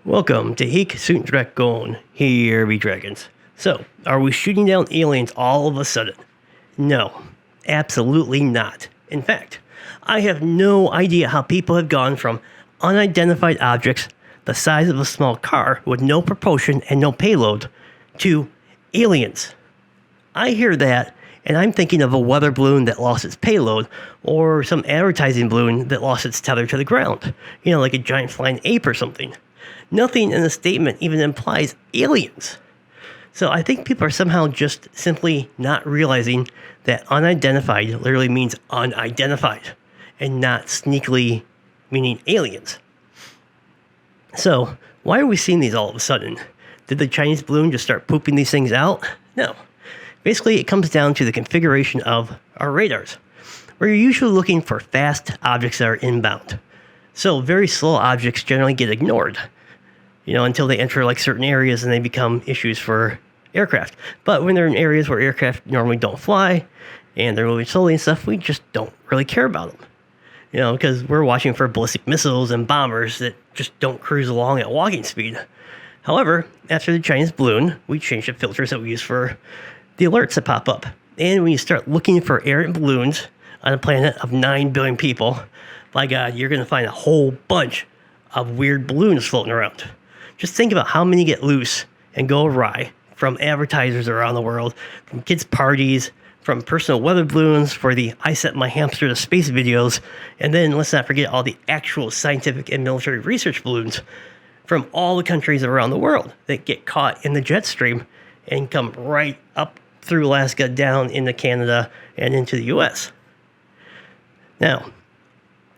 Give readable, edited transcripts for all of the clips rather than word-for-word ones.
Welcome to Hik Sunt Dragon, here be dragons. So, are we shooting down aliens all of a sudden? No, absolutely not. In fact, I have no idea how people have gone from unidentified objects the size of a small car with no propulsion and no payload to aliens. I hear that, and I'm thinking of a weather balloon that lost its payload, or some advertising balloon that lost its tether to the ground. Like a giant flying ape or something. Nothing in the statement even implies aliens. So I think people are somehow just simply not realizing that unidentified literally means unidentified, and not sneakily meaning aliens. So why are we seeing these all of a sudden? Did the Chinese balloon just start pooping these things out? No. Basically, it comes down to the configuration of our radars, where you're usually looking for fast objects that are inbound. So very slow objects generally get ignored, until they enter certain areas and they become issues for aircraft. But when they're in areas where aircraft normally don't fly and they're moving slowly and stuff, we just don't really care about them. Because we're watching for ballistic missiles and bombers that just don't cruise along at walking speed. However, after the Chinese balloon, we changed the filters that we use for the alerts that pop up. And when you start looking for errant balloons on a planet of 9 billion people, by God, you're going to find a whole bunch of weird balloons floating around. Just think about how many get loose and go awry from advertisers around the world, from kids' parties, from personal weather balloons for the I sent my hamster to space videos, and then let's not forget all the actual scientific and military research balloons from all the countries around the world that get caught in the jet stream and come right up through Alaska, down into Canada, and into the US. Now,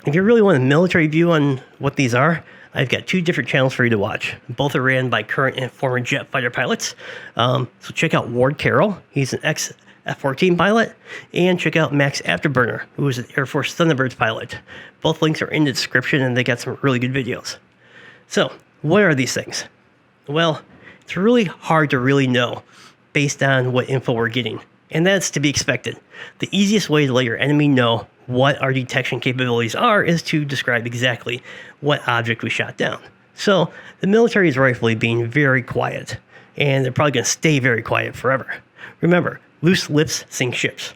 if you really want a military view on what these are, I've got 2 different channels for you to watch. Both are ran by current and former jet fighter pilots. So check out Ward Carroll. He's an ex-F-14 pilot. And check out Max Afterburner, who is an Air Force Thunderbirds pilot. Both links are in the description, and they got some really good videos. So, what are these things? Well, it's really hard to really know based on what info we're getting. And that's to be expected. The easiest way to let your enemy know what our detection capabilities are is to describe exactly what object we shot down. So the military is rightfully being very quiet, and they're probably going to stay very quiet forever. Remember, loose lips sink ships.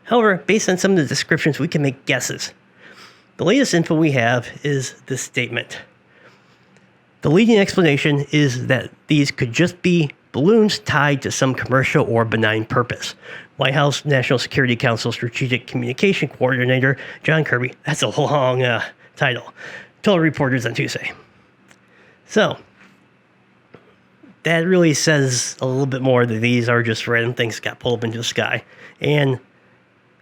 However, based on some of the descriptions, we can make guesses. The latest info we have is this statement. The leading explanation is that these could just be balloons tied to some commercial or benign purpose. White House National Security Council Strategic Communication Coordinator John Kirby, that's a long title, told reporters on Tuesday. So, that really says a little bit more that these are just random things that got pulled up into the sky. And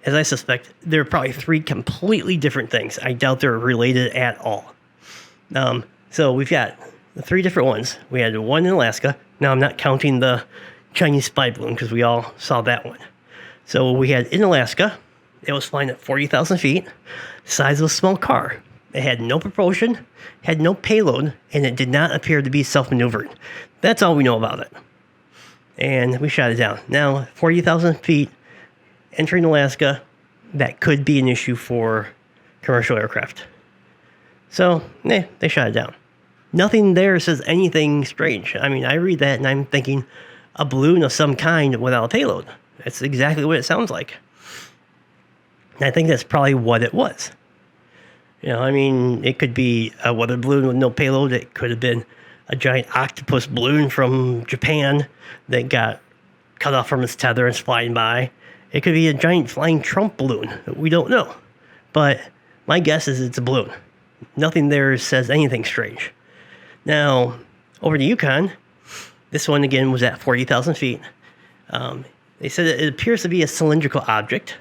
as I suspect, there are probably 3 completely different things. I doubt they're related at all. So we've got 3 different ones. We had one in Alaska. Now, I'm not counting the Chinese spy balloon because we all saw that one. So we had in Alaska, it was flying at 40,000 feet, size of a small car. It had no propulsion, had no payload, and it did not appear to be self-maneuvering. That's all we know about it. And we shot it down. Now, 40,000 feet, entering Alaska, that could be an issue for commercial aircraft. So, they shot it down. Nothing there says anything strange. I mean, I read that and I'm thinking a balloon of some kind without a payload. That's exactly what it sounds like. And I think that's probably what it was. It could be a weather balloon with no payload. It could have been a giant octopus balloon from Japan that got cut off from its tether and is flying by. It could be a giant flying Trump balloon. We don't know. But my guess is it's a balloon. Nothing there says anything strange. Now, over to Yukon, this one again was at 40,000 feet. They said it appears to be a cylindrical object,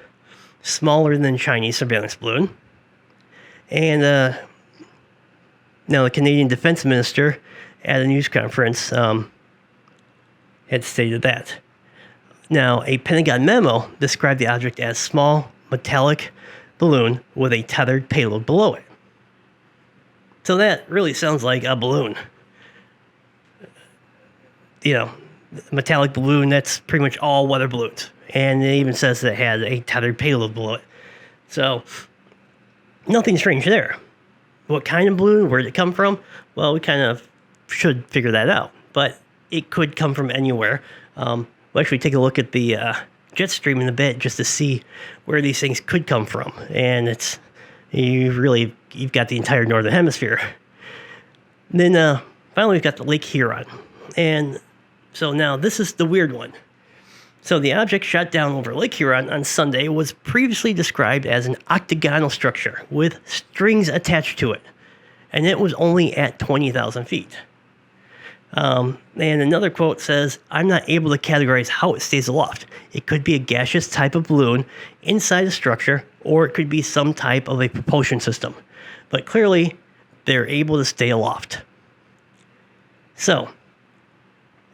smaller than Chinese surveillance balloon. And now the Canadian Defense Minister at a news conference had stated that. Now, a Pentagon memo described the object as small metallic balloon with a tethered payload below it. So that really sounds like a balloon. Metallic balloon, that's pretty much all weather balloons. And it even says that it had a tethered payload below it. So, nothing strange there. What kind of balloon? Where did it come from? Well, we kind of should figure that out. But it could come from anywhere. We'll actually take a look at the jet stream in a bit just to see where these things could come from. And you've got the entire northern hemisphere. Then finally we've got the Lake Huron. And so now this is the weird one. So the object shot down over Lake Huron on Sunday was previously described as an octagonal structure with strings attached to it. And it was only at 20,000 feet. And another quote says, "I'm not able to categorize how it stays aloft. It could be a gaseous type of balloon inside the structure, or it could be some type of a propulsion system. But clearly, they're able to stay aloft." So,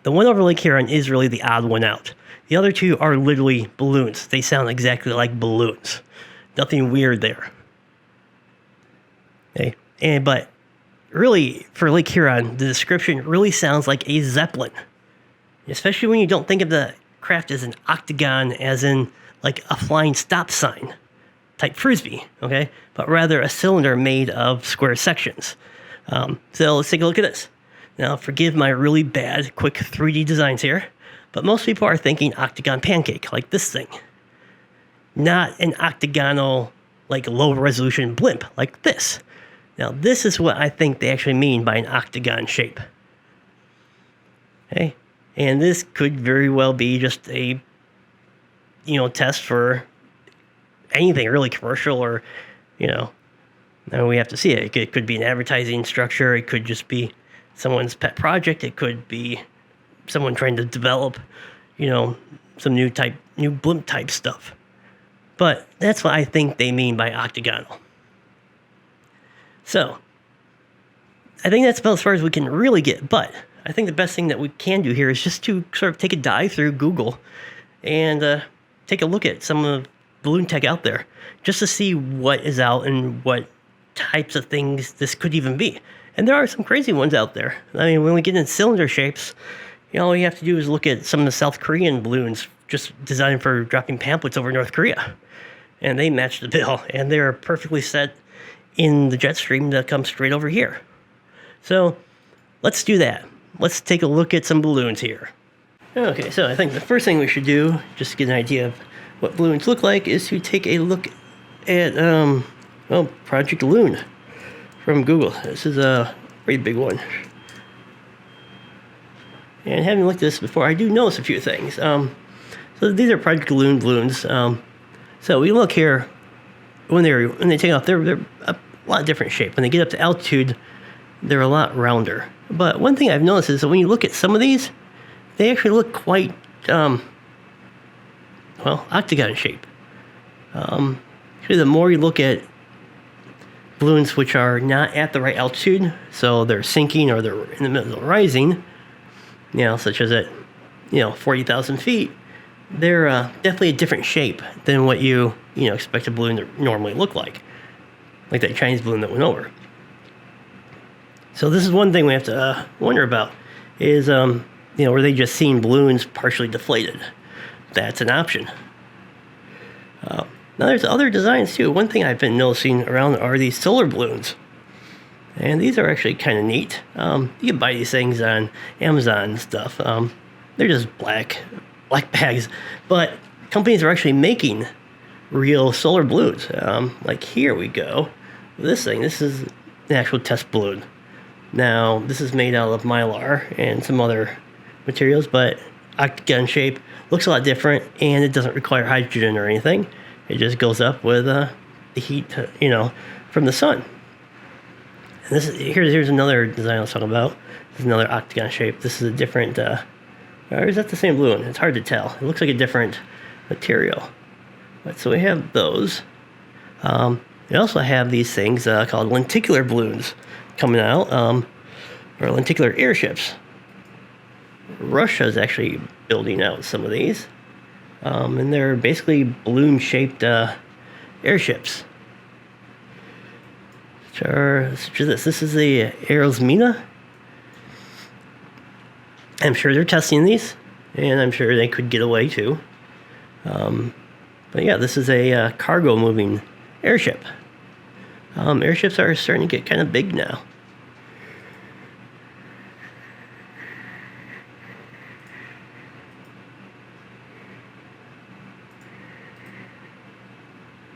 the one over Lake Huron is really the odd one out. The other two are literally balloons. They sound exactly like balloons. Nothing weird there. Okay, but really, for Lake Huron, the description really sounds like a Zeppelin. Especially when you don't think of the craft as an octagon, as in like a flying stop sign type frisbee, okay? But rather a cylinder made of square sections. So let's take a look at this. Now, forgive my really bad, quick 3D designs here, but most people are thinking octagon pancake, like this thing. Not an octagonal, like low-resolution blimp, like this. Now, this is what I think they actually mean by an octagon shape. Okay? And this could very well be just a, test for anything really commercial or, now we have to see it. It could be an advertising structure. It could just be someone's pet project. It could be someone trying to develop, some new blimp type stuff. But that's what I think they mean by octagonal. So, I think that's about as far as we can really get, but I think the best thing that we can do here is just to sort of take a dive through Google and take a look at some of the balloon tech out there, just to see what is out and what types of things this could even be. And there are some crazy ones out there. I mean, when we get in cylinder shapes, all you have to do is look at some of the South Korean balloons just designed for dropping pamphlets over North Korea. And they match the bill, and they're perfectly set in the jet stream that comes straight over here. So let's do that. Let's take a look at some balloons here. Okay, so I think the first thing we should do, just to get an idea of what balloons look like, is to take a look at, Project Loon from Google. This is a pretty big one. And having looked at this before, I do notice a few things. So these are Project Loon balloons. So we look here, when they take off, they're a lot different shape. When they get up to altitude, they're a lot rounder. But one thing I've noticed is that when you look at some of these, they actually look quite, octagon shape. Actually, the more you look at balloons which are not at the right altitude, so they're sinking or they're in the middle of rising, such as at, 40,000 feet, they're definitely a different shape than what you expect a balloon to normally look like that Chinese balloon that went over. So this is one thing we have to wonder about is, were they just seeing balloons partially deflated? That's an option. Now there's other designs too. One thing I've been noticing around are these solar balloons. And these are actually kind of neat. You can buy these things on Amazon and stuff. They're just black bags. But companies are actually making real solar balloons. Like here we go. This is an actual test balloon. Now, this is made out of mylar and some other materials, but octagon shape, looks a lot different, and it doesn't require hydrogen or anything. It just goes up with the heat, from the sun. And here's another design I was talking about. This is another octagon shape. This is a different, or is that the same balloon? It's hard to tell. It looks like a different material. But so we have those. We also have these things called lenticular balloons coming out, or lenticular airships. Russia is actually building out some of these. And they're basically balloon-shaped airships. Such as this. This is the Aerosmina. I'm sure they're testing these, and I'm sure they could get away too. But yeah, this is a cargo moving airship. Airships are starting to get kind of big now.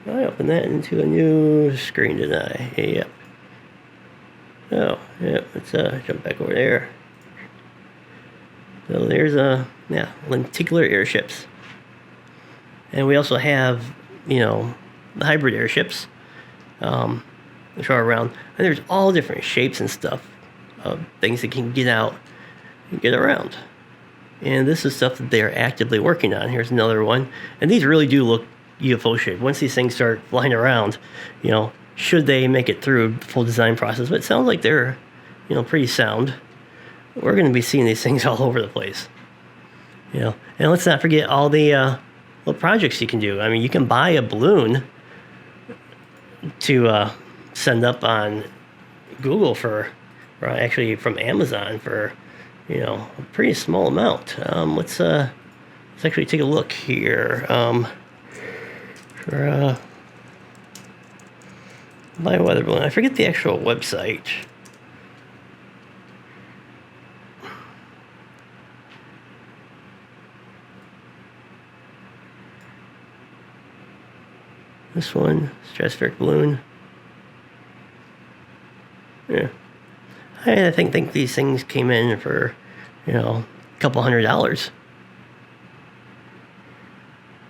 I opened that into a new screen, didn't I? Yep. Oh, yeah, let's jump back over there. So there's lenticular airships. And we also have, the hybrid airships, which are around. And there's all different shapes and stuff of things that can get out and get around. And this is stuff that they're actively working on. Here's another one. And these really do look UFO shaped. Once these things start flying around, should they make it through the full design process. But it sounds like they're, pretty sound. We're going to be seeing these things all over the place. And let's not forget all the little projects you can do. I mean, you can buy a balloon to send up on Google or actually from Amazon for, a pretty small amount. Let's actually take a look here. For buy a weather balloon. I forget the actual website. This one, stratospheric balloon. Yeah. I think these things came in for, a couple $100.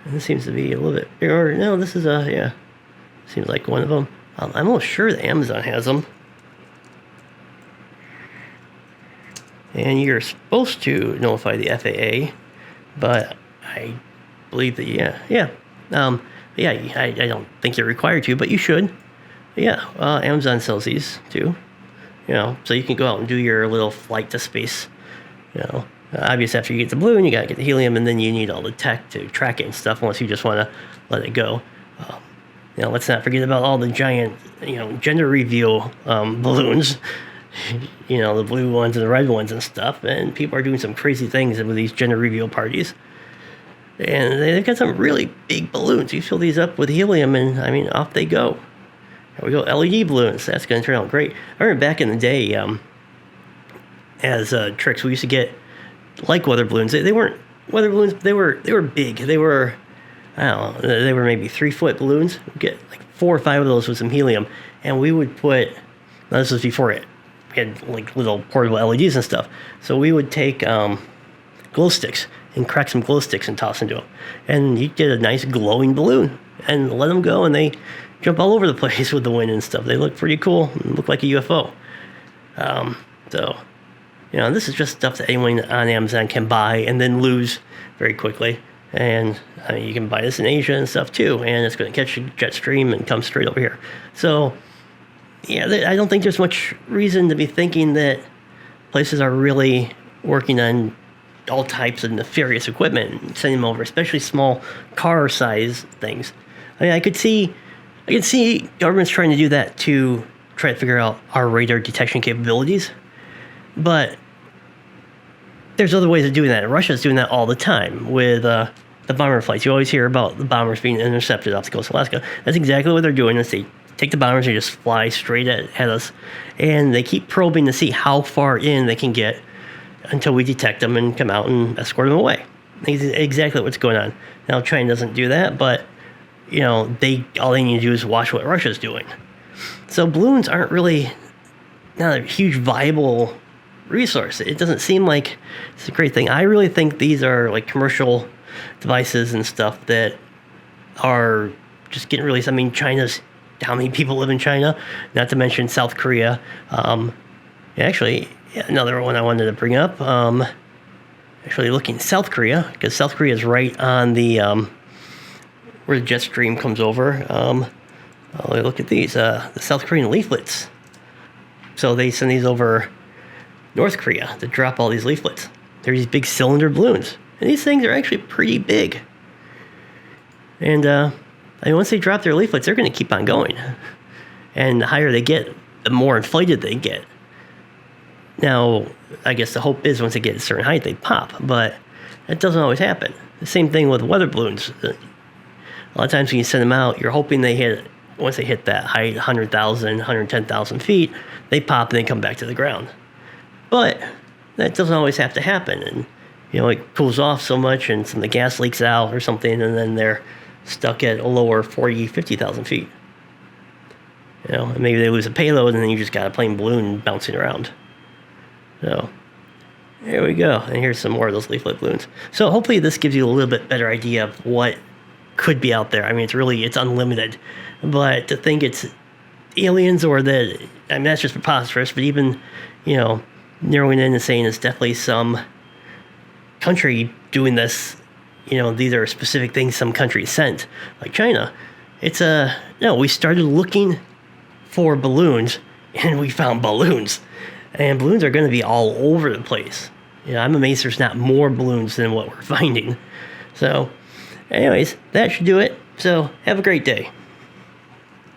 And this seems to be a little bit bigger. No, this is seems like one of them. I'm almost sure that Amazon has them. And you're supposed to notify the FAA, but I believe that, I don't think you're required to, but you should. Amazon sells these too. So you can go out and do your little flight to space. Obviously after you get the balloon, you gotta get the helium, and then you need all the tech to track it and stuff. Unless you just want to let it go. Let's not forget about all the giant, gender reveal balloons. The blue ones and the red ones and stuff. And people are doing some crazy things with these gender reveal parties. And they've got some really big balloons. You fill these up with helium, and off they go. Here we go, LED balloons. That's going to turn out great. I remember back in the day, as tricks, we used to get like weather balloons. They weren't weather balloons. But they were big. They were, I don't know. They were maybe 3-foot balloons. We'd get like 4 or 5 of those with some helium, and we would put. Now this was before it. We had like little portable LEDs and stuff. So we would take glow sticks and crack some glow sticks and toss into them, and you get a nice glowing balloon and let them go, and they jump all over the place with the wind and stuff. They look pretty cool and look like a UFO. This is just stuff that anyone on Amazon can buy and then lose very quickly. And you can buy this in Asia and stuff too, and it's going to catch a jet stream and come straight over here. So I don't think there's much reason to be thinking that places are really working on all types of nefarious equipment and sending them over, especially small car size things. I could see governments trying to do that to try to figure out our radar detection capabilities, but there's other ways of doing that. Russia's doing that all the time with the bomber flights. You always hear about the bombers being intercepted off the coast of Alaska. That's exactly what they're doing. Is they take the bombers and just fly straight at us, and they keep probing to see how far in they can get until we detect them and come out and escort them away. That's exactly what's going on. Now, China doesn't do that, but all they need to do is watch what Russia's doing. So balloons aren't really not a huge viable resource. It doesn't seem like it's a great thing. I really think these are like commercial devices and stuff that are just getting released. China's, how many people live in China? Not to mention South Korea. Another one I wanted to bring up. Actually, looking at South Korea, because South Korea is right on the where the jet stream comes over. Look at these, the South Korean leaflets. So they send these over North Korea to drop all these leaflets. They're these big cylinder balloons, and these things are actually pretty big. And once they drop their leaflets, they're going to keep on going. And the higher they get, the more inflated they get. Now, I guess the hope is once they get a certain height, they pop, but that doesn't always happen. The same thing with weather balloons. A lot of times when you send them out, you're hoping once they hit that height, 100,000, 110,000 feet, they pop and they come back to the ground. But that doesn't always have to happen. And, it cools off so much and some of the gas leaks out or something, and then they're stuck at a lower 40, 50,000 feet. You know, and maybe they lose a payload and then you just got a plain balloon bouncing around. So, there we go. And here's some more of those leaflet balloons. So hopefully this gives you a little bit better idea of what could be out there. I mean, it's unlimited. But to think it's aliens or that, I mean, that's just preposterous. But even, you know, narrowing in and saying it's definitely some country doing this, you know, these are specific things some country sent, like China. It's no, we started looking for balloons and we found balloons. And balloons are going to be all over the place. You know, I'm amazed there's not more balloons than what we're finding. So, anyways, that should do it. So, have a great day.